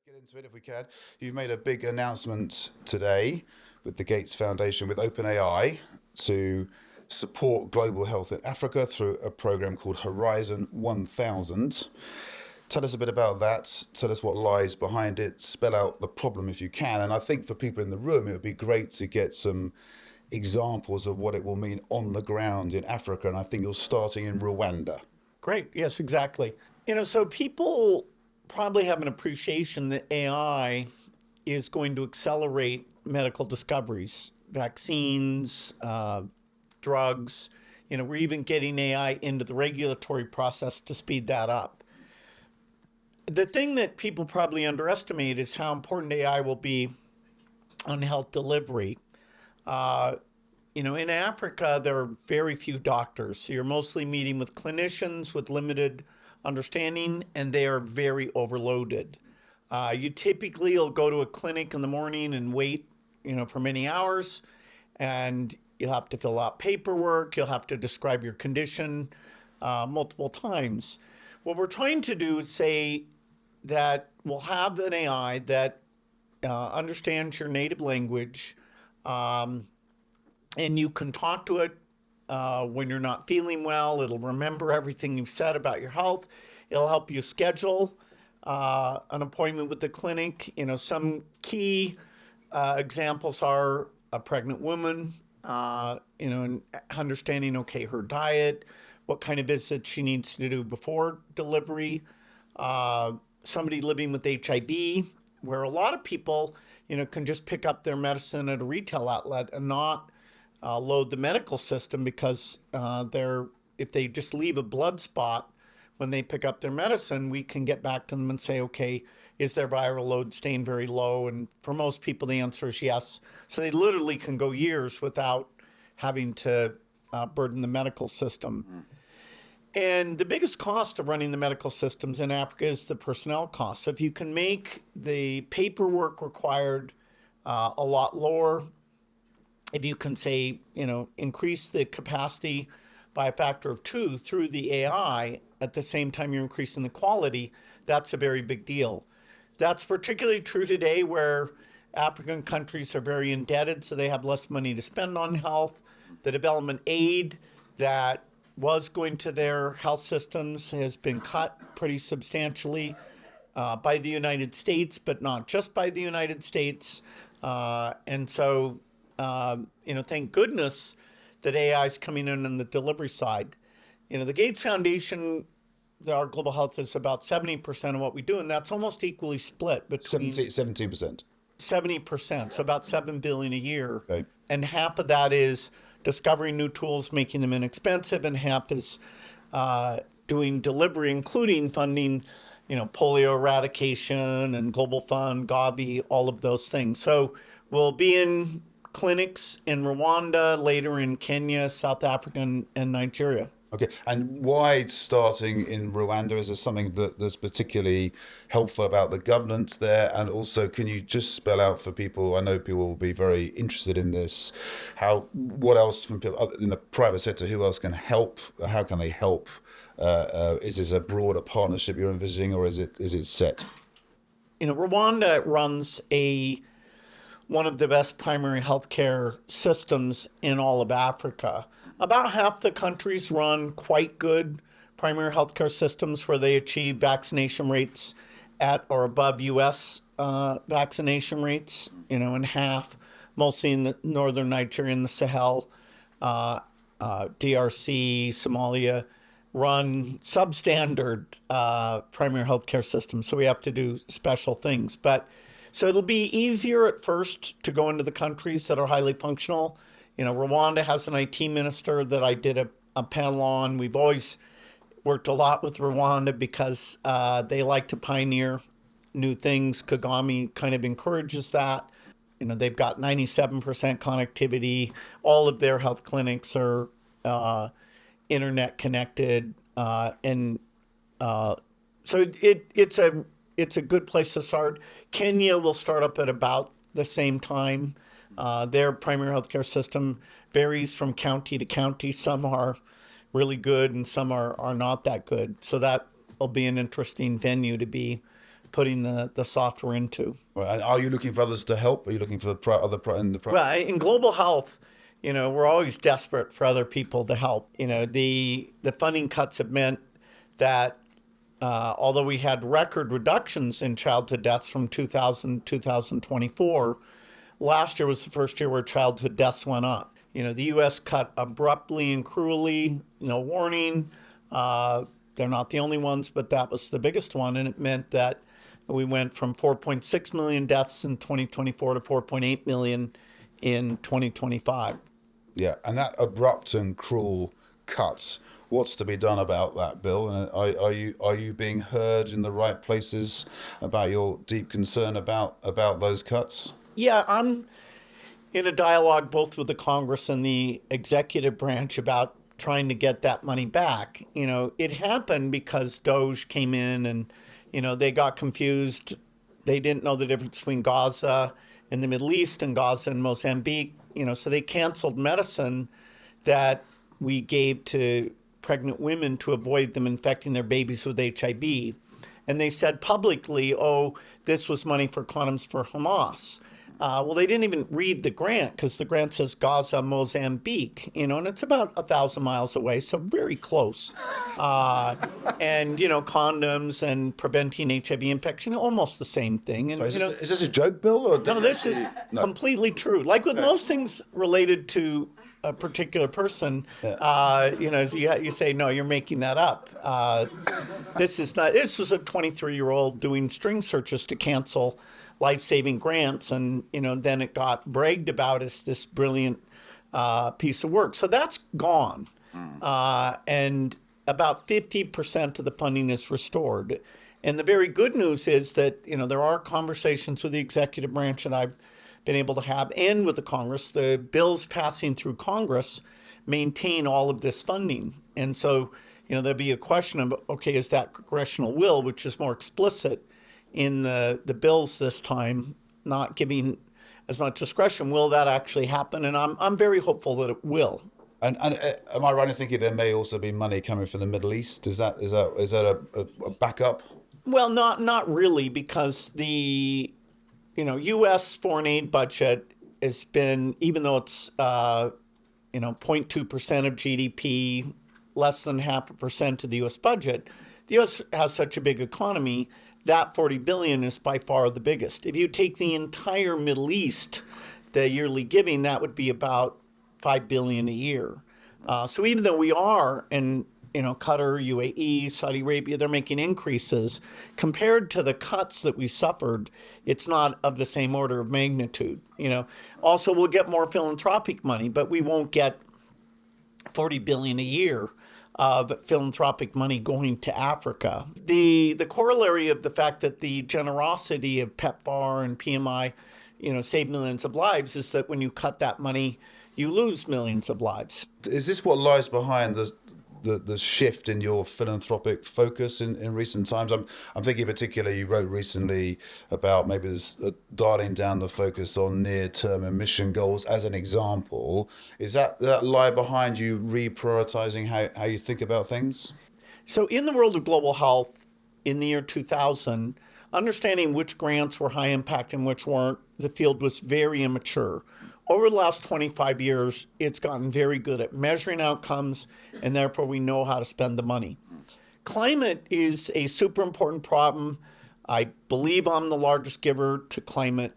Get into it if we can. You've made a big announcement today with the Gates Foundation with OpenAI to support global health in Africa through a program called Horizon 1000. Tell us a bit about that. Tell us what lies behind it. Spell out the problem if you can. And I think for people in the room, it would be great to get some examples of what it will mean on the ground in Africa. And I think you're starting in Rwanda. Great. Yes, exactly. So people probably have an appreciation that AI is going to accelerate medical discoveries, vaccines, drugs. We're even getting AI into the regulatory process to speed that up. The thing that people probably underestimate is how important AI will be on health delivery. In Africa, there are very few doctors. So you're mostly meeting with clinicians with limited understanding, and they are very overloaded. You typically will go to a clinic in the morning and wait, for many hours, and you'll have to fill out paperwork. You'll have to describe your condition multiple times. What we're trying to do is say that we'll have an AI that understands your native language, and you can talk to it when you're not feeling well. It'll remember everything you've said about your health. It'll help you schedule an appointment with the clinic. Some key examples are a pregnant woman, and understanding, okay, her diet, what kind of visits she needs to do before delivery. Somebody living with HIV, where a lot of people, can just pick up their medicine at a retail outlet and not load the medical system because if they just leave a blood spot when they pick up their medicine, we can get back to them and say, okay, is their viral load staying very low? And for most people, the answer is yes. So they literally can go years without having to burden the medical system. And the biggest cost of running the medical systems in Africa is the personnel cost. So if you can make the paperwork required a lot lower, if you can say, increase the capacity by a factor of 2 through the AI, at the same time you're increasing the quality, that's a very big deal. That's particularly true today where African countries are very indebted, so they have less money to spend on health. The development aid that was going to their health systems has been cut pretty substantially by the United States, but not just by the United States. And so, thank goodness that AI is coming in on the delivery side. The Gates Foundation, our global health is about 70% of what we do, and that's almost equally split between 17%. 70%, so about $7 billion a year. Okay. And half of that is discovering new tools, making them inexpensive, and half is doing delivery, including funding, polio eradication and Global Fund, Gavi, all of those things. So we'll be in clinics in Rwanda, later in Kenya, South Africa, and Nigeria. Okay, and why starting in Rwanda? Is there something that's particularly helpful about the governance there? And also, can you just spell out for people, I know people will be very interested in this, what else from people in the private sector, who else can help? How can they help? Is this a broader partnership you're envisaging, or is it set? Rwanda runs one of the best primary healthcare systems in all of Africa. About half the countries run quite good primary healthcare systems where they achieve vaccination rates at or above U.S. Vaccination rates, and half, mostly in the northern Nigeria and the Sahel, DRC, Somalia, run substandard primary healthcare systems. So we have to do special things. So it'll be easier at first to go into the countries that are highly functional. Rwanda has an IT minister that I did a panel on. We've always worked a lot with Rwanda because they like to pioneer new things. Kagame kind of encourages that. They've got 97% connectivity. All of their health clinics are internet connected. And so it's a good place to start. Kenya will start up at about the same time. Their primary healthcare system varies from county to county. Some are really good and some are not that good. So that will be an interesting venue to be putting the software into. Right. And are you looking for others to help? Are you looking for in the Well, in global health, we're always desperate for other people to help. The funding cuts have meant that although we had record reductions in childhood deaths from 2000 to 2024, last year was the first year where childhood deaths went up. The U.S. cut abruptly and cruelly, no warning. They're not the only ones, but that was the biggest one. And it meant that we went from 4.6 million deaths in 2024 to 4.8 million in 2025. Yeah, and that abrupt and cruel cuts. What's to be done about that, Bill? And are you being heard in the right places about your deep concern about those cuts? Yeah, I'm in a dialogue both with the Congress and the executive branch about trying to get that money back. It happened because Doge came in and, they got confused. They didn't know the difference between Gaza and the Middle East and Gaza and Mozambique, so they canceled medicine that we gave to pregnant women to avoid them infecting their babies with HIV. And they said publicly, oh, this was money for condoms for Hamas. Well, they didn't even read the grant because the grant says Gaza, Mozambique, and it's about 1,000 miles away, so very close. And, condoms and preventing HIV infection, almost the same thing. And, So is this a joke, Bill? Or no, this is completely true. Like with most things related to a particular person, you say, no, you're making that up. This was a 23-year-old doing string searches to cancel life-saving grants, and then it got bragged about as this brilliant piece of work. So that's gone, and about 50% of the funding is restored. And the very good news is that there are conversations with the executive branch that I've been able to have, and with the Congress. The bills passing through Congress maintain all of this funding, and so there'll be a question of, okay, is that congressional will, which is more explicit in the bills this time, not giving as much discretion, will that actually happen? And I'm very hopeful that it will. And am I right in thinking there may also be money coming from the Middle East? Is that a backup? Well, not really, because the U.S. foreign aid budget has been, even though it's 0.2% of GDP, less than 0.5% of the U.S. budget, the U.S. has such a big economy that $40 billion is by far the biggest. If you take the entire Middle East, the yearly giving, that would be about $5 billion a year. So even though we are in Qatar, UAE, Saudi Arabia, they're making increases, compared to the cuts that we suffered, it's not of the same order of magnitude. Also, we'll get more philanthropic money, but we won't get $40 billion a year of philanthropic money going to Africa. The corollary of the fact that the generosity of PEPFAR and PMI, save millions of lives, is that when you cut that money, you lose millions of lives. Is this what lies behind the shift in your philanthropic focus in recent times? I'm thinking particularly, you wrote recently about maybe dialing down the focus on near-term emission goals as an example. Is that lie behind you reprioritizing how you think about things? So in the world of global health, in the year 2000, understanding which grants were high impact and which weren't, the field was very immature. Over the last 25 years, it's gotten very good at measuring outcomes, and therefore we know how to spend the money. Climate is a super important problem. I believe I'm the largest giver to climate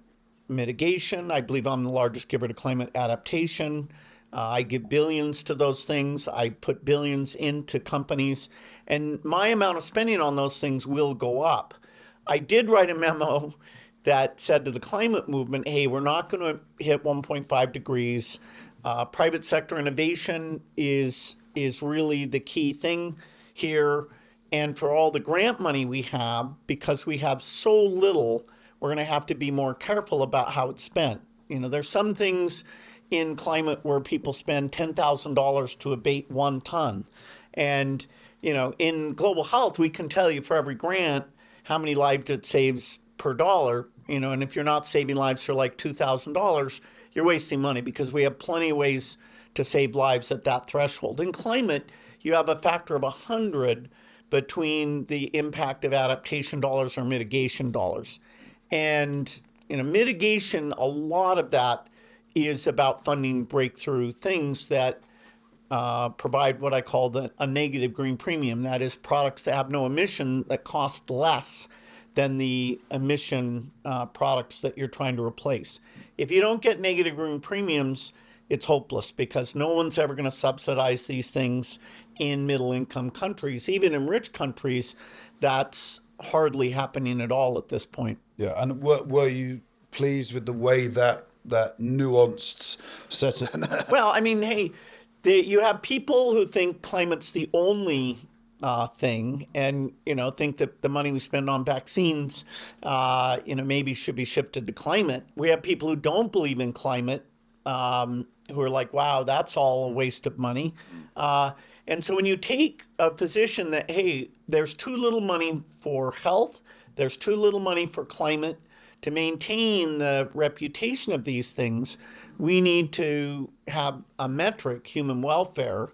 mitigation. I believe I'm the largest giver to climate adaptation. I give billions to those things. I put billions into companies, and my amount of spending on those things will go up. I did write a memo that said to the climate movement, hey, we're not going to hit 1.5 degrees. Private sector innovation is really the key thing here. And for all the grant money we have, because we have so little, we're going to have to be more careful about how it's spent. There's some things in climate where people spend $10,000 to abate 1 ton. And, in global health, we can tell you for every grant how many lives it saves per dollar, and if you're not saving lives for like $2,000, you're wasting money, because we have plenty of ways to save lives at that threshold. In climate, you have a factor of 100 between the impact of adaptation dollars or mitigation dollars. And mitigation, a lot of that is about funding breakthrough things that provide what I call a negative green premium. That is, products that have no emission that cost less than the emission products that you're trying to replace. If you don't get negative green premiums, it's hopeless, because no one's ever going to subsidize these things in middle income countries. Even in rich countries, that's hardly happening at all at this point. Yeah, and were you pleased with the way that nuanced set? Well, I mean, hey, you have people who think climate's the only thing, and think that the money we spend on vaccines, maybe should be shifted to climate. We have people who don't believe in climate, who are like, wow, that's all a waste of money. And so when you take a position that, hey, there's too little money for health, there's too little money for climate, to maintain the reputation of these things, we need to have a metric, human welfare,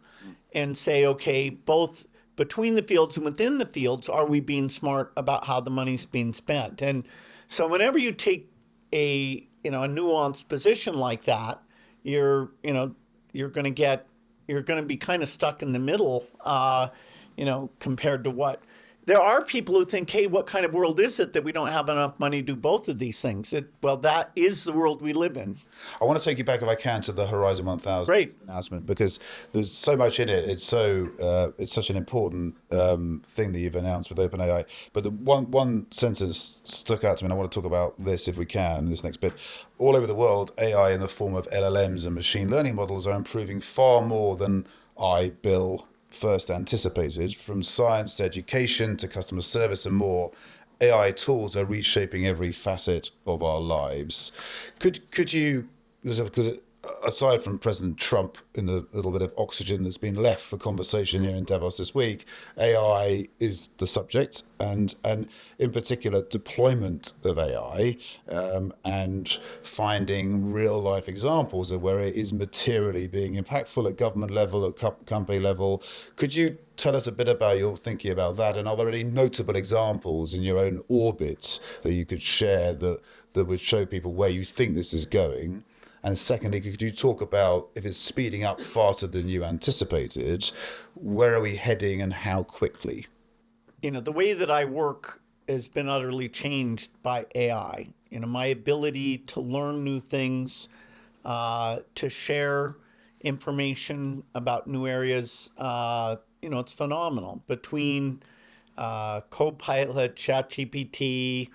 and say, okay, both between the fields and within the fields, are we being smart about how the money's being spent? And so whenever you take a nuanced position like that, you're going to be kind of stuck in the middle, compared to what. There are people who think, hey, what kind of world is it that we don't have enough money to do both of these things? Well, that is the world we live in. I want to take you back, if I can, to the Horizon 1000 Great. announcement, because there's so much in it. It's such an important thing that you've announced with OpenAI. But the one sentence stuck out to me, and I want to talk about this if we can, this next bit. All over the world, AI in the form of LLMs and machine learning models are improving far more than Bill, first anticipated. From science to education to customer service and more, AI tools are reshaping every facet of our lives. Could you, because aside from President Trump in the little bit of oxygen that's been left for conversation here in Davos this week, AI is the subject, and in particular deployment of AI, and finding real life examples of where it is materially being impactful at government level, at company level. Could you tell us a bit about your thinking about that, and are there any notable examples in your own orbit that you could share that would show people where you think this is going? And secondly, could you talk about, if it's speeding up faster than you anticipated, where are we heading and how quickly? The way that I work has been utterly changed by AI. My ability to learn new things, to share information about new areas, it's phenomenal. Between Copilot, ChatGPT,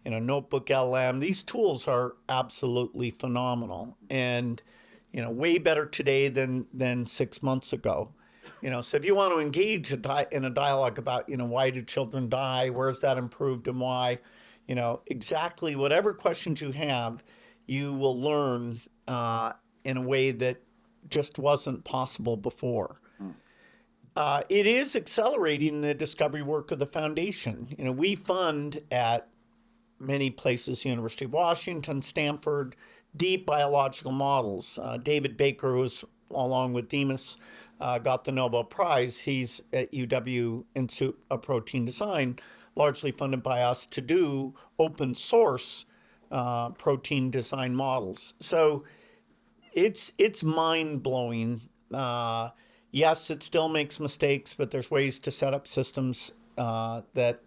Notebook LM, these tools are absolutely phenomenal, and way better today than 6 months ago. So if you want to engage in a dialogue about why do children die, where's that improved, and why, exactly whatever questions you have, you will learn in a way that just wasn't possible before. It is accelerating the discovery work of the foundation. We fund at many places, University of Washington, Stanford, deep biological models. David Baker, who's along with Demas, got the Nobel Prize. He's at UW Institute of Protein Design, largely funded by us, to do open source protein design models. So it's mind-blowing. Yes, it still makes mistakes, but there's ways to set up systems that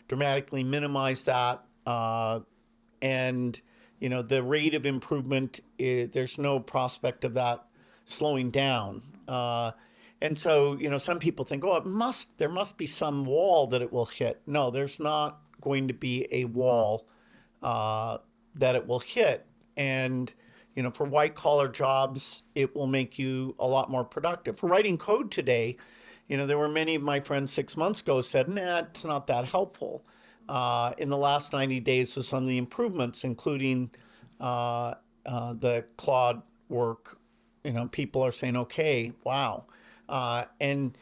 dramatically minimize that. And the rate of improvement, there's no prospect of that slowing down. And so, some people think, oh, there must be some wall that it will hit. No, there's not going to be a wall that it will hit. And, for white collar jobs, it will make you a lot more productive. For writing code today, there were many of my friends 6 months ago said, nah, it's not that helpful. In the last 90 days with some of the improvements, including the Claude work, people are saying, okay, wow. And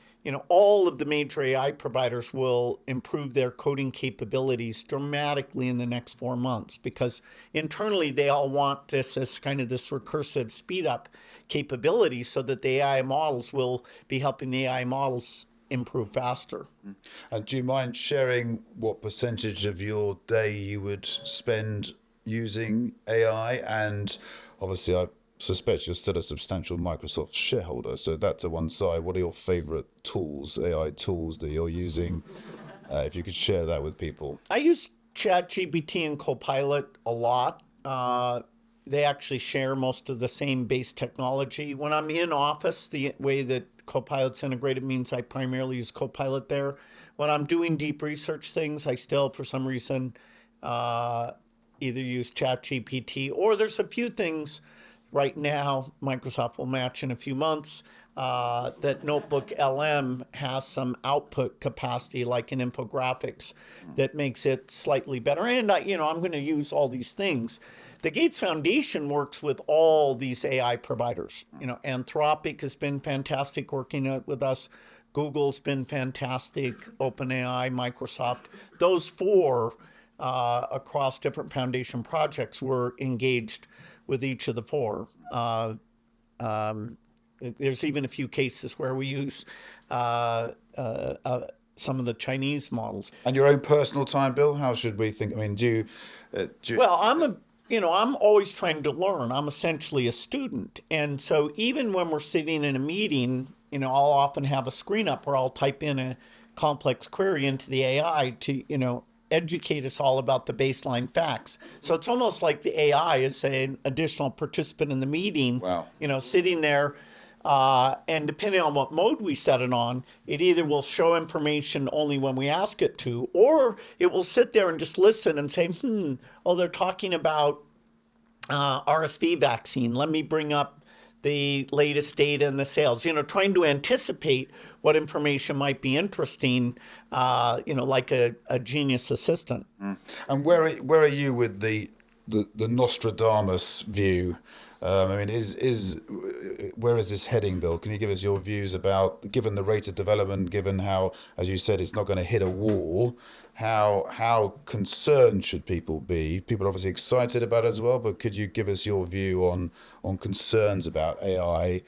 all of the major AI providers will improve their coding capabilities dramatically in the next 4 months, because internally they all want this as kind of this recursive speed up capability, so that the AI models will be helping the AI models improve faster. And do you mind sharing what percentage of your day you would spend using AI? And obviously, I suspect you're still a substantial Microsoft shareholder, so that to one side. What are your favorite tools, AI tools that you're using? If you could share that with people. I use ChatGPT and Copilot a lot. They actually share most of the same base technology. When I'm in office, the way that Copilot's integrated means I primarily use Copilot there. When I'm doing deep research things, I still, for some reason, either use ChatGPT or there's a few things right now, Microsoft will match in a few months, that Notebook LM has some output capacity, like in infographics, that makes it slightly better. And I'm going to use all these things. The Gates Foundation works with all these AI providers. Anthropic has been fantastic working with us. Google's been fantastic. OpenAI, Microsoft. Those four across different foundation projects were engaged with each of the four. There's even a few cases where we use some of the Chinese models. And your own personal time, Bill? How should we think? I mean, Well, I'm always trying to learn. I'm essentially a student. And so even when we're sitting in a meeting, I'll often have a screen up where I'll type in a complex query into the AI to, educate us all about the baseline facts. So it's almost like the AI is an additional participant in the meeting, Wow. Sitting there. And depending on what mode we set it on, it either will show information only when we ask it to, or it will sit there and just listen and say, they're talking about RSV vaccine. Let me bring up the latest data in the sales, trying to anticipate what information might be interesting, like a genius assistant. And where are you with the Nostradamus view? Where is this heading, Bill? Can you give us your views about, given the rate of development, given how, as you said, it's not going to hit a wall, how concerned should people be? People are obviously excited about it as well, but could you give us your view on concerns about AI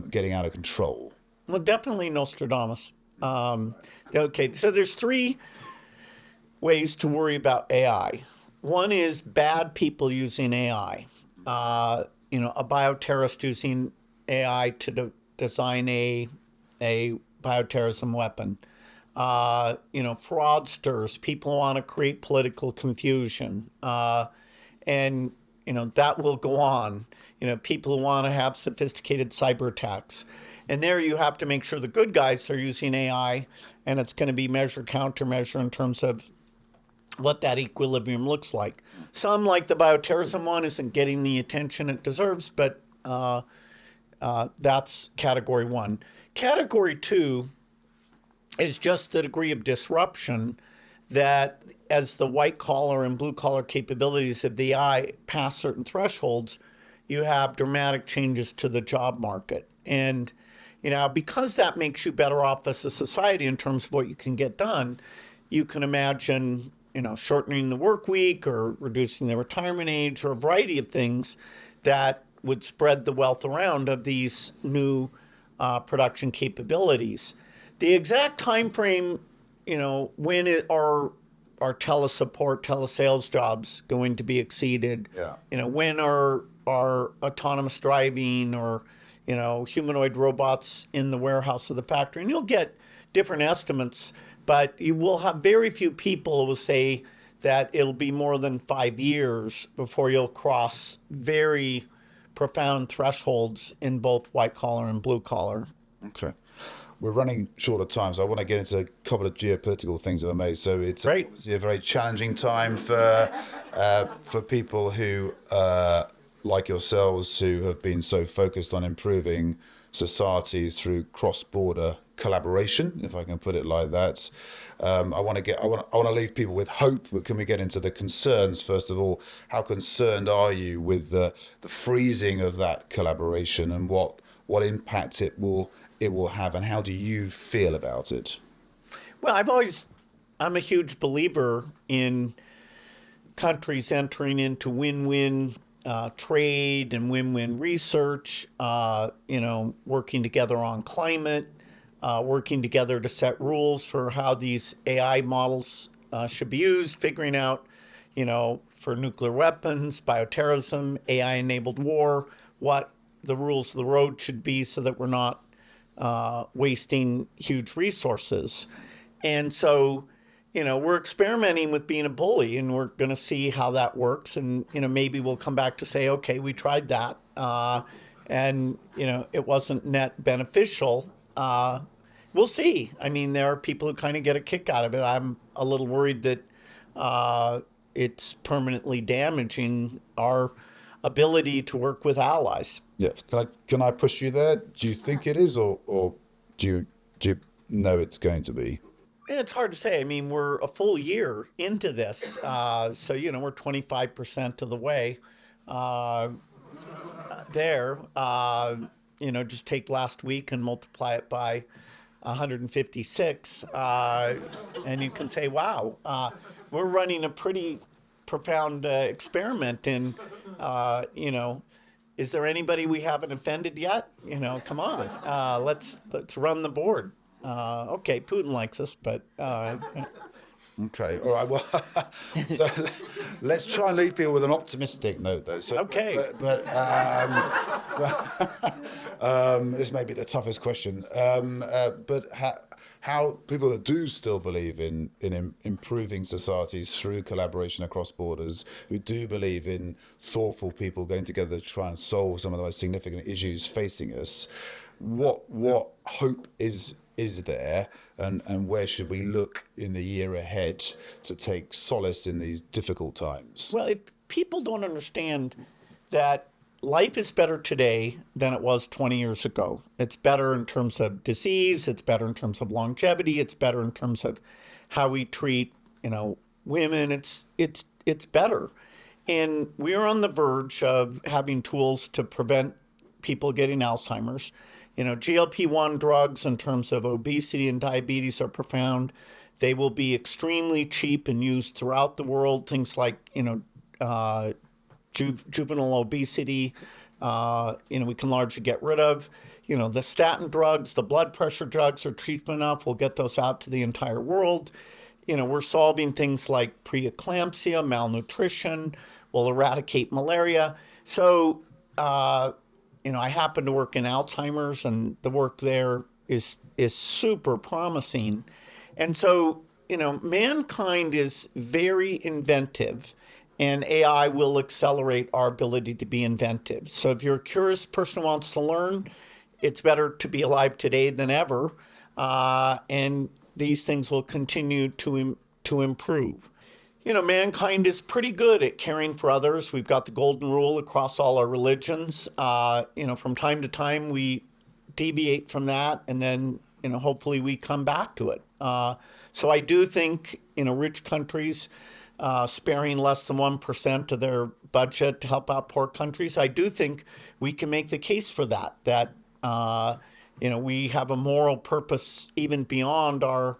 getting out of control? Well, definitely Nostradamus. Okay, so there's three ways to worry about AI. One is bad people using AI. A bioterrorist using AI to design a bioterrorism weapon. Fraudsters, people who want to create political confusion. And that will go on. People who want to have sophisticated cyber attacks. And there you have to make sure the good guys are using AI, and it's going to be measure, countermeasure in terms of what that equilibrium looks like. Some, like the bioterrorism one, isn't getting the attention it deserves, but that's category one. Category two is just the degree of disruption that as the white collar and blue collar capabilities of the AI pass certain thresholds, you have dramatic changes to the job market. And, because that makes you better off as a society in terms of what you can get done, you can imagine shortening the work week or reducing the retirement age or a variety of things that would spread the wealth around of these new production capabilities. The exact time frame, when are telesupport, telesales jobs going to be exceeded? Yeah. When are autonomous driving or, humanoid robots in the warehouse of the factory? And you'll get different estimates, but you will have very few people who will say that it'll be more than 5 years before you'll cross very profound thresholds in both white collar and blue collar. Okay. We're running short of time, so I want to get into a couple of geopolitical things that are made. So it's obviously a very challenging time for people who, like yourselves, who have been so focused on improving societies through cross-border collaboration, if I can put it like that. I want to leave people with hope, but can we get into the concerns first of all? How concerned are you with the freezing of that collaboration and what impact it will have, and how do you feel about it? Well, I'm a huge believer in countries entering into win-win trade and win-win research, working together on climate, working together to set rules for how these AI models should be used, figuring out, for nuclear weapons, bioterrorism, AI-enabled war, what the rules of the road should be so that we're not wasting huge resources. And so, we're experimenting with being a bully, and we're going to see how that works. And, maybe we'll come back to say, okay, we tried that, and, it wasn't net beneficial. We'll see. I mean, there are people who kind of get a kick out of it. I'm a little worried that it's permanently damaging our ability to work with allies. Yeah. Can I push you there? Do you think it is, or do you know it's going to be? It's hard to say. I mean, we're a full year into this, so we're 25% of the way there. Just take last week and multiply it by 156, and you can say, wow, we're running a pretty profound experiment. And, is there anybody we haven't offended yet? Come on, let's run the board. Okay, Putin likes us, but Okay, all right. Well, so let's try and leave people with an optimistic note, though. So, okay. But this may be the toughest question. But how people that do still believe in improving societies through collaboration across borders, who do believe in thoughtful people getting together to try and solve some of the most significant issues facing us, what hope is there, and where should we look in the year ahead to take solace in these difficult times? Well, if people don't understand that life is better today than it was 20 years ago, it's better in terms of disease, it's better in terms of longevity, it's better in terms of how we treat, women, it's better. And we're on the verge of having tools to prevent people getting Alzheimer's. GLP-1 drugs in terms of obesity and diabetes are profound. They will be extremely cheap and used throughout the world. Things like, juvenile obesity, we can largely get rid of. The statin drugs, the blood pressure drugs are cheap enough. We'll get those out to the entire world. We're solving things like preeclampsia, malnutrition. We'll eradicate malaria. So, I happen to work in Alzheimer's, and the work there is super promising. And so, mankind is very inventive, and AI will accelerate our ability to be inventive. So if you're a curious person who wants to learn, it's better to be alive today than ever. And these things will continue to improve. Mankind is pretty good at caring for others. We've got the golden rule across all our religions. From time to time, we deviate from that, and then, hopefully we come back to it. So I do think, rich countries sparing less than 1% of their budget to help out poor countries, I do think we can make the case for that we have a moral purpose even beyond our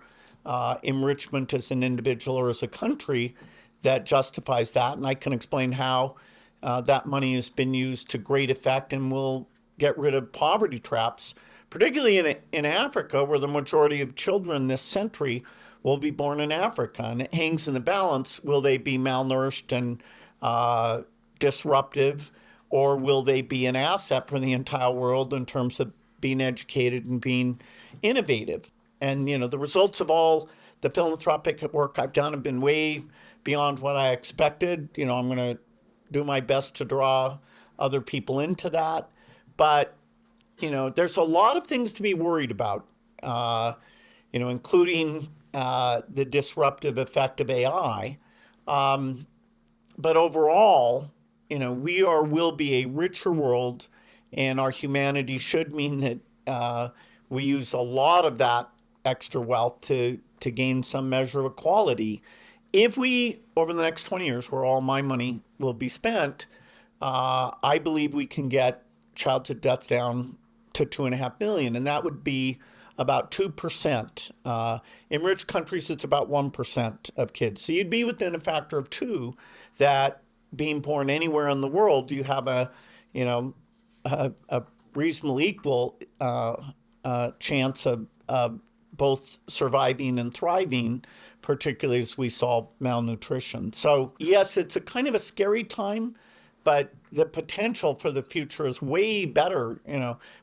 enrichment as an individual or as a country that justifies that. And I can explain how that money has been used to great effect and will get rid of poverty traps, particularly in Africa, where the majority of children this century will be born in Africa. And it hangs in the balance. Will they be malnourished and disruptive, or will they be an asset for the entire world in terms of being educated and being innovative? And, the results of all the philanthropic work I've done have been way beyond what I expected. I'm going to do my best to draw other people into that. But, there's a lot of things to be worried about, including the disruptive effect of AI. But overall, will be a richer world, and our humanity should mean that we use a lot of that extra wealth to gain some measure of equality. If we, over the next 20 years, where all my money will be spent, I believe we can get childhood deaths down to 2.5 million, and that would be about 2%. In rich countries, it's about 1% of kids. So you'd be within a factor of 2 that being born anywhere in the world, you have a reasonably equal chance of both surviving and thriving, particularly as we solve malnutrition. So yes, it's a kind of a scary time, but the potential for the future is way better.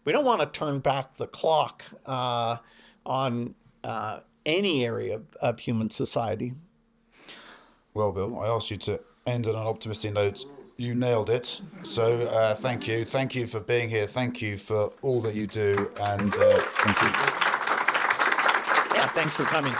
We don't want to turn back the clock on any area of human society. Well, Bill, I asked you to end on an optimistic note. You nailed it. So thank you. Thank you for being here. Thank you for all that you do. And thank you. Yeah, thanks for coming.